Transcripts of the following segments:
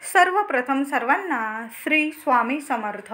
सर्वप्रथम सर्वांना श्री स्वामी समर्थ.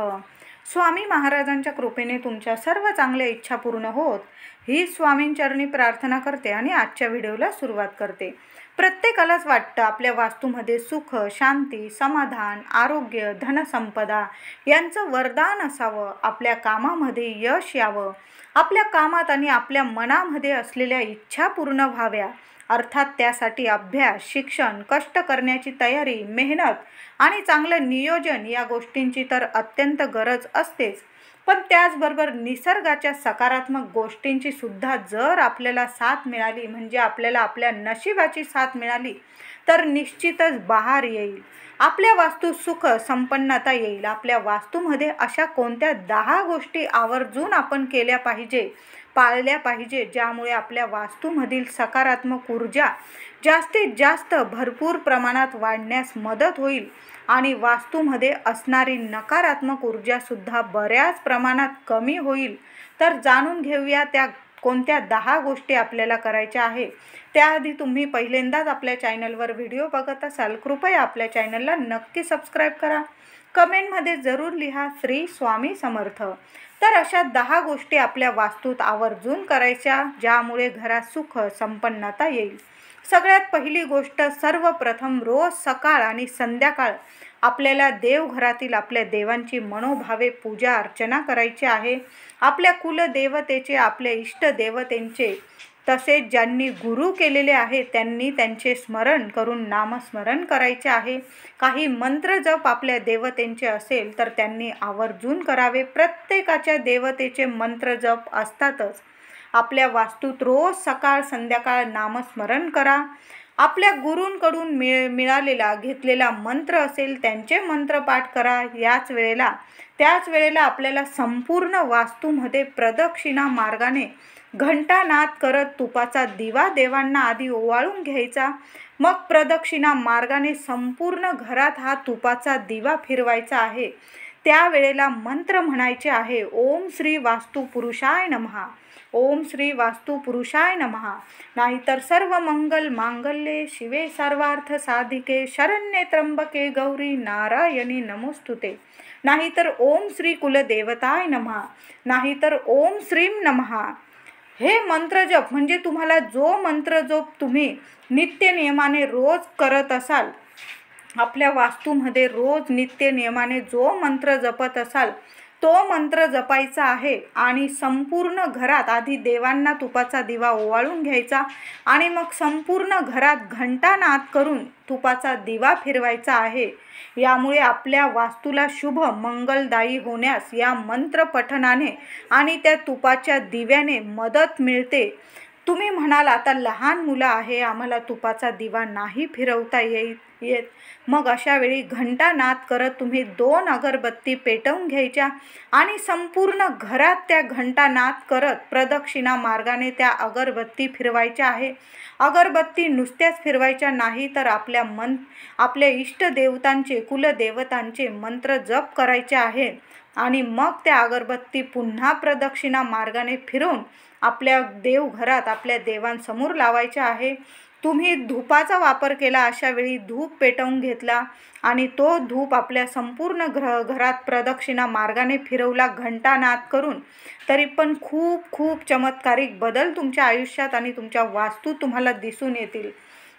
स्वामी महाराजांच्या कृपेने तुमच्या सर्व चांगल्या इच्छा पूर्ण होत ही स्वामींचरणी प्रार्थना करते आणि आजच्या व्हिडिओला सुरुवात करते. प्रत्येकालाच वाटतं आपल्या वास्तूमध्ये सुख, शांती, समाधान, आरोग्य, धनसंपदा यांचं वरदान असावं, आपल्या कामामध्ये यश यावं, आपल्या कामात आणि आपल्या मनामध्ये असलेल्या इच्छा पूर्ण व्हाव्या. अर्थात त्यासाठी अभ्यास, शिक्षण, कष्ट करण्याची तयारी, मेहनत आणि चांगलं नियोजन या गोष्टींची तर अत्यंत गरज असतेच. पण त्याचबरोबर निसर्गाच्या सकारात्मक गोष्टींची सुद्धा जर आपल्याला साथ मिळाली, म्हणजे आपल्याला आपल्या नशिबाची साथ मिळाली, तर निश्चितच बहार येईल. आपल्या वास्तू सुख, संपन्नता येईल. आपल्या वास्तूमध्ये अशा कोणत्या 10 गोष्टी आवर्जून आपण केल्या पाहिजे, पाळल्या पाहिजे, ज्यामुळे आपल्या वास्तूमधील सकारात्मक ऊर्जा जास्तीत जास्त भरपूर प्रमाणात वाढण्यास मदत होईल आणि वास्तूमध्ये असणारी नकारात्मक ऊर्जासुद्धा बऱ्याच प्रमाणात कमी होईल. तर जाणून घेऊया त्या कोणत्या 10 गोष्टी आपल्याला करायच्या आहे. त्याआधी तुम्ही पहिल्यांदाच आपल्या चॅनलवर व्हिडिओ बघत असाल, कृपया आपल्या चॅनलला नक्की सबस्क्राईब करा. कमेंटमध्ये जरूर लिहा श्री स्वामी समर्थ. तर अशा 10 गोष्टी आपल्या वास्तूत आवर्जून करायच्या, ज्यामुळे घरात सुख, संपन्नता येईल. सगळ्यात पहिली गोष्ट, सर्वप्रथम रोज सकाळ आणि संध्याकाळ आपल्याला देवघरातील आपल्या देवांची मनोभावे पूजा अर्चना करायची आहे. आपल्या कुलदेवतेचे, आपल्या इष्टदेवतेंचे, तसेच ज्यांनी गुरु केलेले आहे त्यांनी त्यांचे स्मरण करून नामस्मरण करायचे आहे. काही मंत्र जप आपल्या देवतेंचे असेल तर त्यांनी आवर्जून करावे. प्रत्येकाच्या देवतेचे मंत्र जप असतातच. आपल्या वास्तूत रोज सकाळ संध्याकाळ नामस्मरण करा. आपल्या गुरूंकडून मिळालेला घेतलेला मंत्र असेल त्यांचे मंत्रपाठ करा. त्याच वेळेला आपल्याला संपूर्ण वास्तूमध्ये प्रदक्षिणा मार्गाने घंटानाद करत तुपाचा दिवा देवांना आधी ओवाळून घ्यायचा. मग प्रदक्षिणा मार्गाने संपूर्ण घरात हा तुपाचा दिवा फिरवायचा आहे. त्यावेळेला मंत्र म्हणायचे आहे, ओम श्री वास्तू पुरुषाय नमः, ओम श्री वास्तू पुरुषाय नमः. नाहीतर सर्व मंगल मांगल्ये शिवे सर्वार्थ साधिके शरण्ये त्र्यंबके गौरी नारायणी नमोस्तुते. नाहीतर ओम श्री कुलदेवताय नमः, नाहीतर ओम श्रीम नमः. हे मंत्रजप म्हणजे तुम्हाला जो मंत्रजप तुम्ही नित्य नियमाने रोज करत असाल, आपल्या वास्तूमध्ये रोज नित्य नियमाने जो मंत्र जपत असाल तो मंत्र जपायचा आहे आणि संपूर्ण घरात आधी देवांना तुपाचा दिवा ओवाळून घ्यायचा आणि मग संपूर्ण घरात घंटानाद करून तुपाचा दिवा फिरवायचा आहे. यामुळे आपल्या वास्तूला शुभ मंगलदायी होण्यास या मंत्र पठणाने आणि त्या तुपाच्या दिव्याने मदत मिळते. तुम्ही म्हणाल, आता लहान मुलं आहे, आम्हाला तुपाचा दिवा नाही फिरवता येत. मग अशा वेळी घंटानाद करत तुम्ही 2 अगरबत्ती पेटवून घ्यायच्या आणि संपूर्ण घरात त्या घंटानाद करत प्रदक्षिणा मार्गाने त्या अगरबत्ती फिरवायच्या आहे. अगरबत्ती नुसत्याच फिरवायच्या नाही, तर आपल्या इष्टदेवतांचे, कुलदेवतांचे मंत्र जप करायचे आहे आणि मग त्या अगरबत्ती पुन्हा प्रदक्षिणा मार्गाने फिरवून आपल्या देवघरात आपल्या देवांसमोर लावायच्या आहे. तुम्ही धूपाचा वापर केला, अशा वेळी धूप पेटवून घेतला आणि तो धूप आपल्या संपूर्ण घरात प्रदक्षिणा मार्गाने फिरवला घंटानाद करून, तरी पण खूप खूप चमत्कारिक बदल तुमच्या आयुष्यात आणि तुमच्या वास्तूत तुम्हाला दिसून येतील.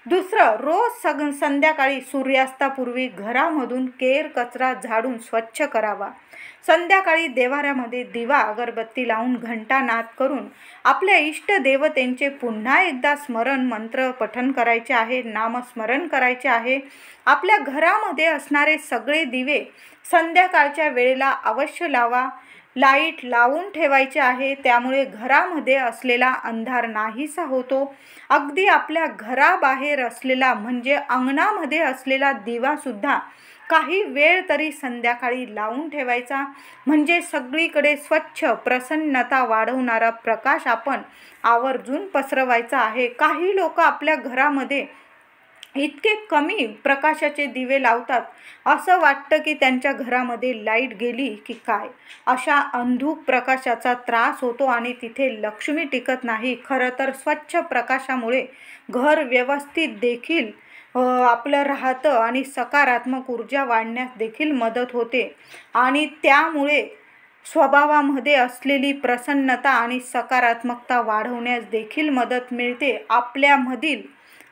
दुसरं, रोज संध्याकाळी सूर्यास्तापूर्वी घरामधून केर कचरा झाडून स्वच्छ करावा. संध्याकाळी देवाऱ्यामध्ये दिवा अगरबत्ती लावून घंटानाद करून आपल्या इष्टदेवतेंचे पुन्हा एकदा स्मरण मंत्र पठण करायचे आहे, नामस्मरण करायचे आहे. आपल्या घरामध्ये असणारे सगळे दिवे संध्याकाळच्या वेळेला अवश्य लावा. लाईट लावून ठेवायचे आहे, त्यामुळे घरामध्ये असलेला अंधार नाहीसा होतो. अगदी आपल्या घराबाहेर असलेला म्हणजे अंगणामध्ये असलेला दिवासुद्धा काही वेळ तरी संध्याकाळी लावून ठेवायचा, म्हणजे सगळीकडे स्वच्छ प्रसन्नता वाढवणारा प्रकाश आपण आवर्जून पसरवायचा आहे. काही लोक आपल्या घरामध्ये इतके कमी प्रकाशाचे दिवे लावतात, असं वाटतं की त्यांच्या घरामध्ये लाईट गेली की काय. अशा अंधुक प्रकाशाचा त्रास होतो आणि तिथे लक्ष्मी टिकत नाही. खरं तर स्वच्छ प्रकाशामुळे घर व्यवस्थित देखील आपलं राहतं आणि सकारात्मक ऊर्जा वाढण्यास देखील मदत होते आणि त्यामुळे स्वभावामध्ये असलेली प्रसन्नता आणि सकारात्मकता वाढवण्यास देखील मदत मिळते.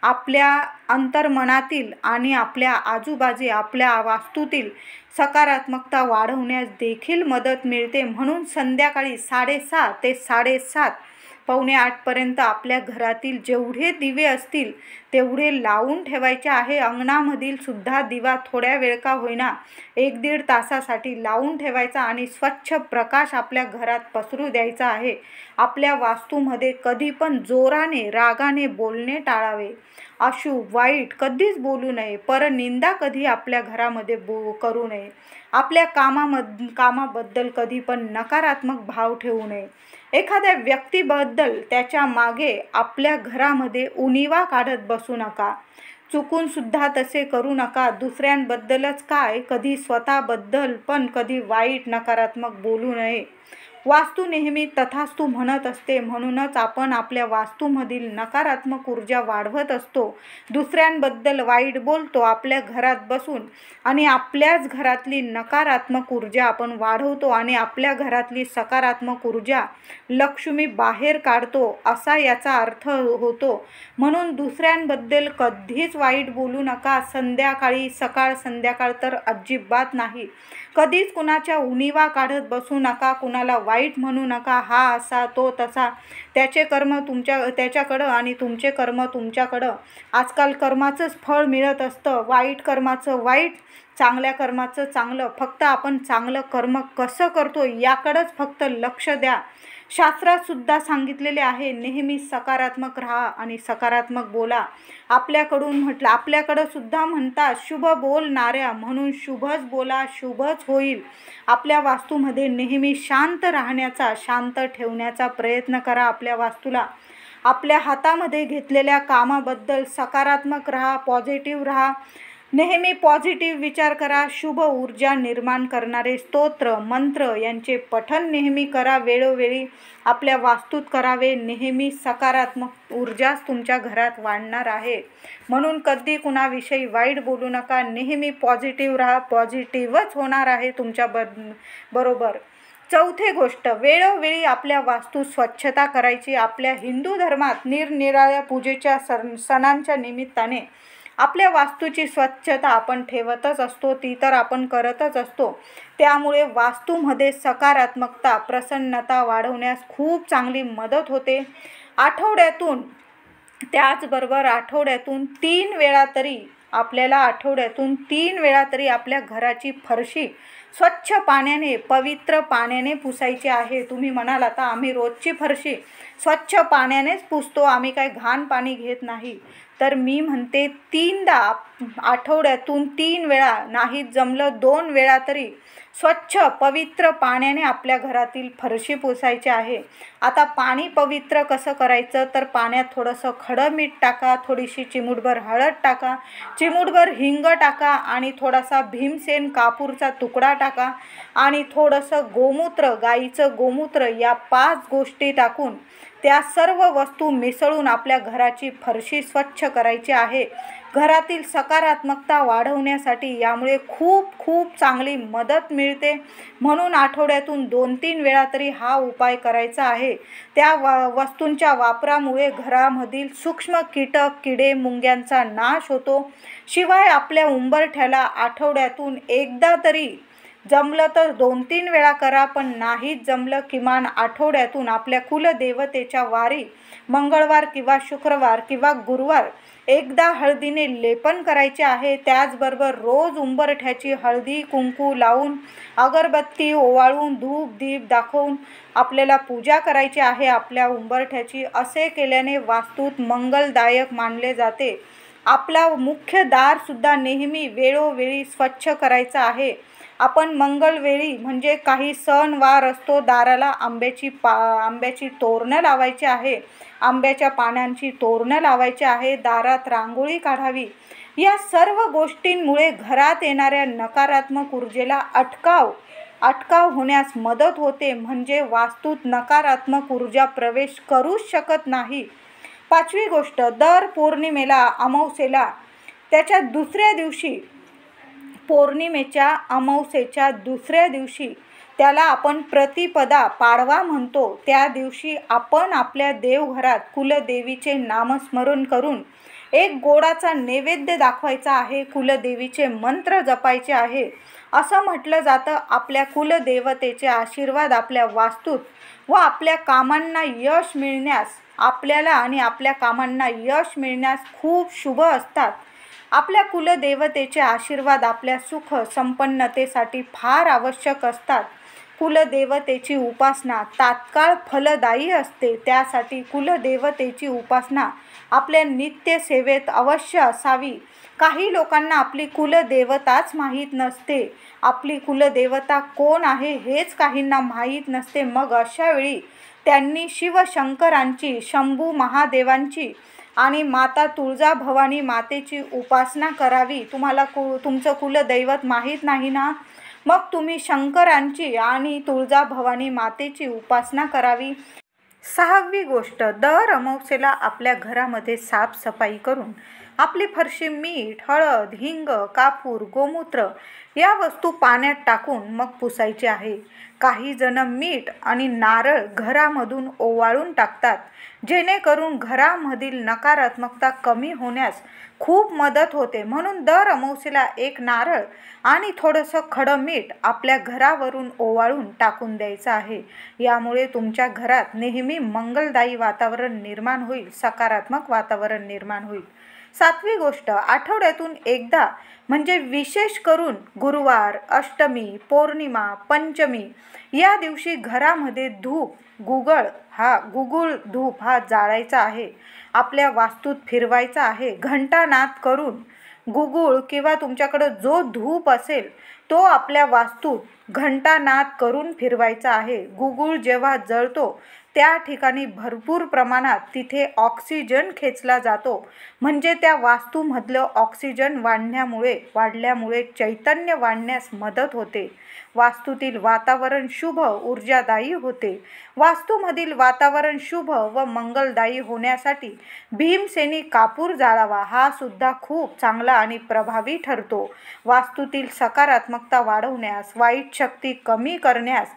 आपल्या अंतर्मनातील आणि आपल्या आजूबाजू आपल्या वास्तूतील सकारात्मकता वाढवण्यास देखील मदत मिळते. म्हणून संध्याकाळी 6:30 ते 7:30 पावणे 8पर्यंत आपल्या घरातील जेवढे दिवे असतील तेवढे लावून ठेवायचे आहे. अंगणामधील सुद्धा दिवा थोड्या वेळ का होईना 1-1.5 तासासाठी लावून ठेवायचा आणि स्वच्छ प्रकाश आपल्या घरात पसरू द्यायचा आहे. आपल्या वास्तूमध्ये कधी पण जोराने रागाने बोलणे टाळावे. अशुभ वाईट कधीच बोलू नये. परनिंदा कधी आपल्या घरामध्ये करू नये. आपल्या कामाबद्दल कधी पण नकारात्मक भाव ठेवू नये. एखाद्या व्यक्तीबद्दल त्याच्या मागे आपल्या घरामध्ये उणिवा काढत बसू नका. चुकून सुद्धा तसे करू नका. दुसऱ्यांबद्दलच काय, कधी स्वतःबद्दल पण कधी वाईट नकारात्मक बोलू नये. वास्तू नेहमी तथास्तु म्हणत असते. म्हणूनच आपण आपल्या वास्तूमधील नकारात्मक ऊर्जा वाढवत असतो. दुसऱ्यांबद्दल वाईट बोलतो आपल्या घरात बसून आणि आपल्याच घरातली नकारात्मक ऊर्जा आपण वाढवतो आणि आपल्या घरातली सकारात्मक ऊर्जा लक्ष्मी बाहेर काढतो असा याचा अर्थ होतो. म्हणून दुसऱ्यांबद्दल कधीच वाईट बोलू नका. सकाळ संध्याकाळ तर अजिबात नाही. कधीच कुणाच्या उणिवा काढत बसू नका. कुणाला वाईट म्हणू नका. हा असा तो तसा. त्याचे कर्म त्याच्याकडं आणि तुमचे कर्म तुमच्याकडं. आजकाल कर्माचंच फळ मिळत असतं. वाईट कर्माचं वाईट, चांगल्या कर्माचं चांगलं. फक्त आपण चांगलं कर्म कसं करतो याकडंच फक्त लक्ष द्या. शास्त्रात सुद्धा सांगितलेले आहे नेहमी सकारात्मक राहा आणि सकारात्मक बोला. आपल्याकडं सुद्धा म्हणतात शुभ बोलणाऱ्या, म्हणून शुभच बोला शुभच होईल. आपल्या वास्तूमध्ये नेहमी शांत राहण्याचा, शांत ठेवण्याचा प्रयत्न करा. आपल्या वास्तूला आपल्या हातामध्ये घेतलेल्या कामाबद्दल सकारात्मक राहा, पॉझिटिव्ह राहा. नेहमी पॉझिटिव्ह विचार करा. शुभ ऊर्जा निर्माण करणारे स्तोत्र मंत्र यांचे पठण नेहमी करा. वेळोवेळी आपल्या वास्तूत करावे. नेहमी सकारात्मक ऊर्जाच तुमच्या घरात वाढणार आहे. म्हणून कधी कुणाविषयी वाईट बोलू नका. नेहमी पॉझिटिव्ह राहा. पॉझिटिव्हच होणार आहे तुमच्या बरोबर. चौथी गोष्ट, वेळोवेळी आपल्या वास्तू स्वच्छता करायची. आपल्या हिंदू धर्मात निरनिराळ्या पूजेच्या सणांच्या निमित्ताने आपल्या वास्तूची स्वच्छता आपण ठेवतच असतो. ती तर आपण करतच असतो. त्यामुळे वास्तूमध्ये सकारात्मकता, प्रसन्नता वाढवण्यास खूप चांगली मदत होते. त्याचबरोबर आठवड्यातून 3 वेळा तरी आपल्या घराची फरशी स्वच्छ पाण्याने, पवित्र पाण्याने पुसायची आहे. तुम्ही म्हणाल आता आम्ही रोजची फरशी स्वच्छ पाण्यानेच पुसतो, आम्ही काय घाण पाणी घेत नाही. तर मी म्हणते 3दा, आठवड्यातून 3 वेळा, नाही जमलं 2 वेळा तरी स्वच्छ पवित्र पाण्याने आपल्या घरातील फरशी पुसायची आहे. आता पाणी पवित्र कसं करायचं, तर पाण्यात थोडंसं खडं मीठ टाका, थोडीशी चिमूटभर हळद टाका, चिमूटभर हिंग टाका आणि थोडासा भीमसेन कापूरचा तुकडा टाका आणि थोडंसं गोमूत्र, गाईचं गोमूत्र, या 5 गोष्टी टाकून त्या सर्व वस्तू मिसळून आपल्या घराची फरशी स्वच्छ करायची आहे. घरातील सकारात्मकता वाढवण्यासाठी यामुळे खूप खूप चांगली मदत मिळते. म्हणून आठवड्यातून 2-3 वेळा तरी हा उपाय करायचा आहे. त्या वस्तूंच्या वापरामुळे घरामधील सूक्ष्म कीटक, किडे, मुंग्यांचा नाश होतो. शिवाय आपल्या उंबरठ्याला आठवड्यातून एकदा तरी, जमलं तर 2-3 वेळा करा, पण नाहीच जमलं किमान आठवड्यातून आपल्या कुलदेवतेच्या वारी मंगळवार किंवा शुक्रवार किंवा गुरुवार एकदा हळदीने लेपन करायचे आहे. त्याचबरोबर रोज उंबरठ्याची हळदी कुंकू लावून, अगरबत्ती ओवाळून, धूप दीप दाखवून आपल्याला पूजा करायची आहे आपल्या उंबरठ्याची. असे केल्याने वास्तूत मंगलदायक मानले जाते. आपला मुख्य दारसुद्धा नेहमी वेळोवेळी स्वच्छ करायचं आहे. आपण मंगळवेळी म्हणजे काही सण वार असतो, दाराला आंब्याची तोरणं लावायची आहे, आंब्याच्या पानांची तोरणं लावायची आहे, दारात रांगोळी काढावी. या सर्व गोष्टींमुळे घरात येणाऱ्या नकारात्मक ऊर्जेला अटकाव होण्यास मदत होते. म्हणजे वास्तूत नकारात्मक ऊर्जा प्रवेश करूच शकत नाही. 5वी गोष्ट, दर पौर्णिमेला, अमावस्येला त्याच्या दुसऱ्या दिवशी पौर्णिमेच्या अमावस्येच्या दुसऱ्या दिवशी त्याला आपण प्रतिपदा पाडवा म्हणतो। त्या दिवशी आपण आपल्या देवघरात कुलदेवीचे नामस्मरण करून एक गोडाचा नैवेद्य दाखवायचा आहे, कुलदेवीचे मंत्र जपायचे आहे। असं म्हटलं जातं आपल्या कुलदेवतेचे आशीर्वाद आपल्या वास्तूत व आपल्या कामांना यश मिळण्यास, आपल्याला आणि आपल्या कामांना यश मिळण्यास खूप शुभ असतात। आपल्या कुलदेवतेचे आशीर्वाद आपल्या सुख संपन्नतेसाठी फार आवश्यक असतात। कुलदेवतेची उपासना तात्काळ फलदायी असते, त्यासाठी कुलदेवतेची उपासना आपल्या नित्य सेवेत अवश्य असावी। काही लोकांना आपली कुलदेवताच माहीत नसते, आपली कुलदेवता कोण आहे हेच काहींना माहीत नसते। मग अशा वेळी त्यांनी शिवशंकरांची, शंभू महादेवांची आणि माता तुळजाभवानी मातेची उपासना करावी। तुम्हाला तुमचं कुलदैवत माहीत नाही ना, मग तुम्ही शंकरांची आणि तुळजाभवानी मातेची उपासना करावी। 6वी गोष्ट, दर अमावस्येला आपल्या घरामध्ये साफसफाई करून आपली फरशी मीठ, हळद, हिंग, कापूर, गोमूत्र या वस्तू पाण्यात टाकून मग पुसायची आहे। काही जण मीठ आणि नारळ घरामधून ओवाळून टाकतात, जेणेकरून घरामधील नकारात्मकता कमी होण्यास खूप मदत होते। म्हणून दर अमावस्येला एक नारळ आणि थोडंसं खडं मीठ आपल्या घरावरून ओवाळून टाकून द्यायचं आहे। यामुळे तुमच्या घरात नेहमी मंगलदायी वातावरण निर्माण होईल, सकारात्मक वातावरण निर्माण होईल। 7वी गोष्ट, आठवड्यातून एकदा म्हणजे विशेष करून गुरुवार, अष्टमी, पौर्णिमा, पंचमी या दिवशी घरामध्ये गुगुळ धूप हा जाळायचा आहे, आपल्या वास्तूत फिरवायचा आहे। घंटानाद करून गुगुळ किंवा तुमच्याकडं जो धूप असेल तो आपल्या वास्तूत घंटानाद करून फिरवायचा आहे। गुगुळ जेव्हा जळतो त्या ठिकाणी भरपूर प्रमाणात तिथे ऑक्सिजन खेचला जातो, म्हणजे त्या वास्तूमधलं ऑक्सिजन वाढल्यामुळे चैतन्य वाढण्यास मदत होते। वास्तूतील वातावरण शुभ ऊर्जादायी होते। वास्तूमधील वातावरण शुभ व मंगलदायी होण्यासाठी भीमसेनी कापूर जाळावा, हा सुद्धा खूप चांगला आणि प्रभावी ठरतो। वास्तूतील सकारात्मकता वाढवण्यास, वाईट शक्ती कमी करण्यास,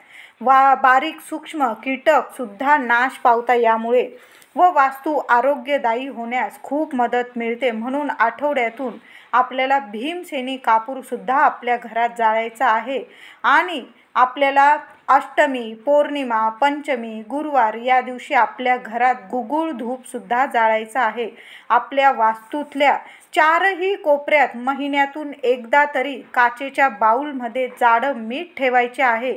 बारीक सूक्ष्म कीटक सुद्धा नाश पावता यामुळे व वास्तू आरोग्यदायी होण्यास खूप मदत मिळते। म्हणून आठवड्यातून आपल्याला भीमसेनी कापूर सुद्धा आपल्या घरात जाळायचा आहे आणि आपल्याला अष्टमी, पौर्णिमा, पंचमी, गुरुवार या दिवशी आपल्या घरात गुगुळ धूप सुद्धा जाळायचा आहे। आपल्या वास्तूतल्या 4ही कोपऱ्यात महिन्यातून एकदा तरी काचेच्या बाउलमध्ये जाडं मीठ ठेवायचे आहे,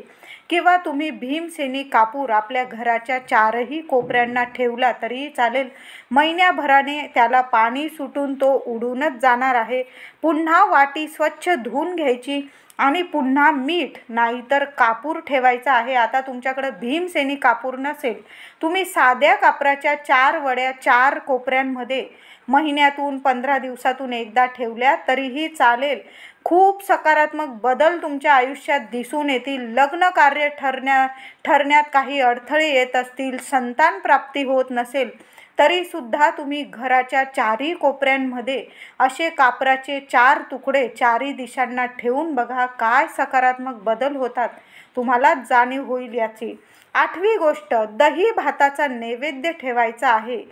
किंवा तुम्ही भीमसेनी कापूर आपल्या घराच्या 4ही कोपऱ्यांना ठेवला तरीही चालेल। महिन्याभराने त्याला पाणी सुटून तो उडूनच जाणार आहे। पुन्हा वाटी स्वच्छ धुवून घ्यायची आणि पुन्हा मीठ नाहीतर कापूर ठेवायचा आहे। आता तुमच्याकडे भीमसेनी कापूर नसेल, तुम्ही साध्या कापराच्या 4 वड्या 4 कोपऱ्यांमध्ये महिन्यातून 15 दिवसातून एकदा ठेवल्या तरीही चालेल। खूप सकारात्मक बदल तुमच्या आयुष्यात दिसून येतील। लग्न कार्य ठरण्यात काही अडथळे येत असतील, संतान प्राप्ती होत नसेल तरीसुद्धा तुम्ही घराच्या 4ही कोपऱ्यांमध्ये असे कापराचे 4 तुकडे 4ही दिशांना ठेवून बघा, काय सकारात्मक बदल होतात तुम्हालाच जाणीव होईल याची। 8वी गोष्ट, दही भाताचा नैवेद्य ठेवायचा आहे।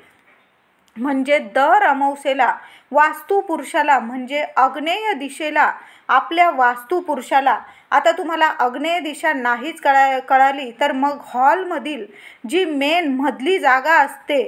म्हणजे दर अमावस्येला वास्तुपुरुषाला, म्हणजे आग्नेय दिशेला, आपल्या वास्तुपुरुषाला, आता तुम्हाला आग्नेय दिशा नाहीच कळाली तर मग हॉलमधील जी मेन मधली जागा असते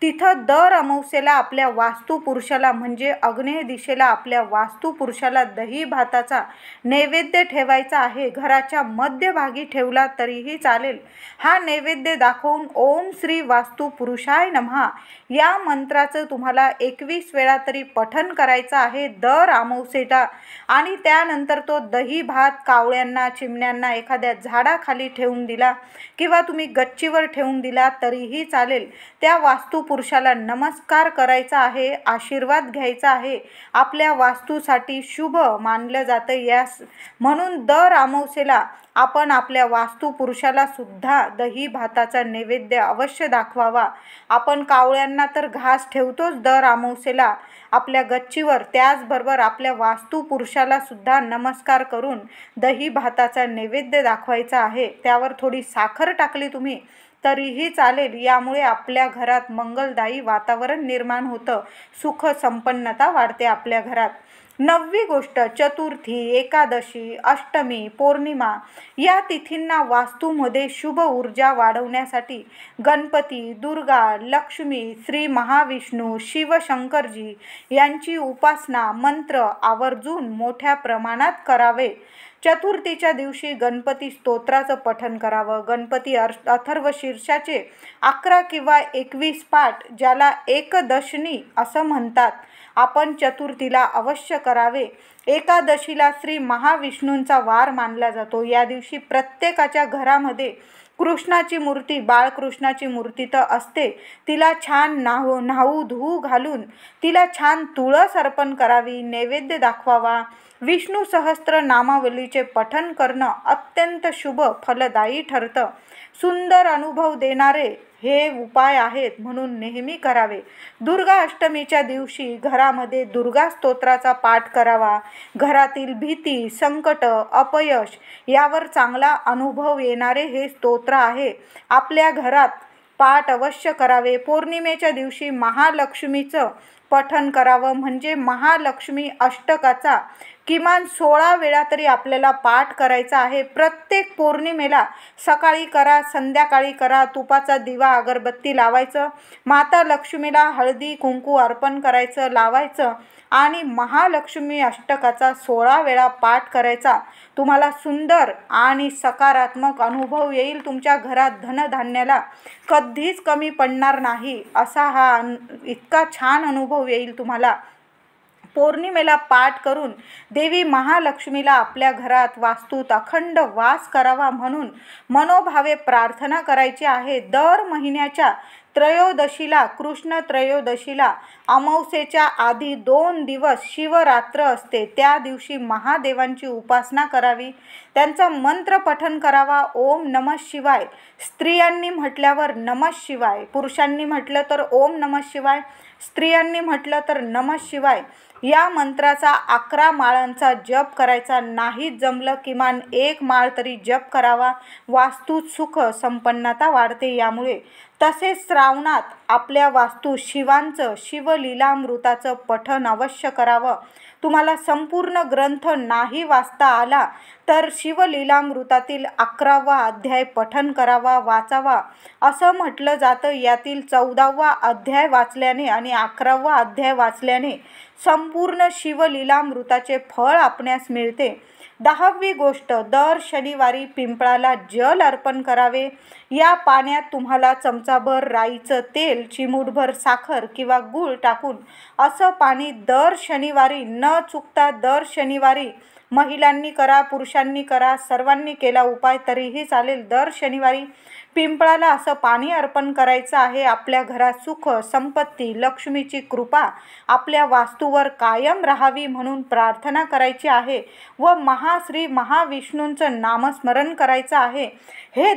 तिथं दर अमावस्येला आपल्या वास्तुपुरुषाला, म्हणजे आग्नेय दिशेला आपल्या वास्तुपुरुषाला दही भाताचा नैवेद्य ठेवायचा आहे। घराच्या मध्यभागी ठेवला तरीही चालेल। हा नैवेद्य दाखवून ओम श्री वास्तुपुरुषाय नमः या मंत्राचं तुम्हाला 21 वेळा तरी पठण करायचं आहे दर अमावस्येला। आणि त्यानंतर तो दही भात कावळ्यांना, चिमण्यांना एखाद्या झाडाखाली ठेवून दिला किंवा तुम्ही गच्चीवर ठेवून दिला तरीही चालेल। त्या वास्तुपुरुषाला पुरुषाला नमस्कार करायचा आहे, आशीर्वाद घ्यायचा आहे. आपल्या वास्तूसाठी शुभ मानलं जातं. यास म्हणून दर अमावस्येला आपण आपल्या वास्तू पुरुषाला सुद्धा दही भाताचा नैवेद्य अवश्य दाखवावा. आपण कावळ्यांना तर घास ठेवतोच दर अमावस्येला आपल्या गच्चीवर, त्याचबरोबर आपल्या वास्तू पुरुषाला सुद्धा नमस्कार करून दही भाताचा नैवेद्य दाखवायचा आहे. त्यावर थोडी साखर टाकली तुम्ही तरीही चालेल. यामुळे आपल्या घरात मंगलदायी वातावरण निर्माण होतं, सुख संपन्नता वाढते आपल्या घरात. 9वी गोष्ट, चतुर्थी, एकादशी, अष्टमी, पौर्णिमा या तिथींना वास्तूमध्ये शुभ ऊर्जा वाढवण्यासाठी गणपती, दुर्गा, लक्ष्मी, श्री महाविष्णू, शिवशंकरजी यांची उपासना मंत्र आवर्जून मोठ्या प्रमाणात करावे. चतुर्थीच्या दिवशी गणपती स्तोत्राचं पठण करावं. गणपती अथर्वशीर्षाचे 11 किंवा 21 पाठ, ज्याला एकदशनी असं म्हणतात, आपण चतुर्थीला अवश्य करावे. एकादशीला श्री महाविष्णूंचा वार मानला जातो. या दिवशी प्रत्येकाच्या घरामध्ये कृष्णाची मूर्ती, बाळकृष्णाची मूर्ती तर असते. तिला छान न्हाऊ धुवू घालून तिला छान तुळस अर्पण करावी, नैवेद्य दाखवावा. विष्णू सहस्त्र नामावलीचे पठण करणं अत्यंत शुभ फलदायी ठरतं. सुंदर अनुभव देणारे हे उपाय आहेत, म्हणून नेहमी करावे. दुर्गा अष्टमीच्या दिवशी घरामध्ये दुर्गा स्तोत्राचा पाठ करावा. घरातील भीती, संकट, अपयश यावर चांगला अनुभव येणारे हे स्तोत्र आहे. आपल्या घरात पाठ अवश्य करावे. पौर्णिमेच्या दिवशी महालक्ष्मीचं पठण करावं, म्हणजे महालक्ष्मी अष्टकाचा किमान 16 वेळा तरी आपल्याला पाठ करायचा आहे. प्रत्येक पौर्णिमेला सकाळी करा, संध्याकाळी करा. तुपाचा दिवा, अगरबत्ती लावायचं. माता लक्ष्मीला हळदी कुंकू अर्पण करायचं, लावायचं आणि महालक्ष्मी अष्टकाचा 16 वेळा पाठ करायचा. तुम्हाला सुंदर आणि सकारात्मक अनुभव येईल. तुमच्या घरात धनधान्याला कधीच कमी पडणार नाही, असा हा इतका छान अनुभव येईल तुम्हाला. पौर्णिमेला पाठ करून देवी महालक्ष्मीला आपल्या घरात वास्तूत अखंड वास करावा म्हणून मनोभावे प्रार्थना करायची आहे. दर महिन्याच्या त्रयोदशीला, कृष्ण त्रयोदशीला अमावस्येच्या आधी 2 दिवस शिवरात्र असते. त्या दिवशी महादेवांची उपासना करावी, त्यांचा मंत्र पठण करावा. ओम नमः शिवाय. स्त्रियांनी म्हटल्यावर नमः शिवाय, पुरुषांनी म्हटलं तर ओम नमः शिवाय, स्त्रियांनी म्हटलं तर नमः शिवाय या मंत्राचा 11 माळांचा जप करायचा. नाही जमलं किमान 1 माळ तरी जप करावा. वास्तूत सुख संपन्नता वाढते यामुळे. तसेच श्रावणात आपल्या वास्तू शिवांचं शिवलीलामृताचं पठण अवश्य करावं. तुम्हाला संपूर्ण ग्रंथ नाही वाचता आला तर शिवलीलामृतातील 11वा अध्याय पठण करावा, वाचावा. असं म्हटलं जातं, यातील 14वा अध्याय वाचल्याने आणि 11वा अध्याय वाचल्याने संपूर्ण शिवलीलामृताचे फळ आपणास मिळते. 10वी गोष्ट, दर शनिवारी पिंपळाला जल अर्पण करावे. या पाण्यात तुम्हाला चमचाभर राईचं तेल, चिमूटभर साखर किंवा गूळ टाकून असं पाणी दर शनिवारी न चुकता दर शनिवारी, महिलांनी करा, पुरुषांनी करा, सर्वांनी केला उपाय तरीही चालेल, दर शनिवारी पिंपळाला असं पाणी अर्पण करायचं आहे. आपल्या घरात सुख, संपत्ती, लक्ष्मीची कृपा आपल्या वास्तूवर कायम राहावी म्हणून प्रार्थना करायची आहे व श्री महाविष्णूंचं नामस्मरण करायचं आहे. हे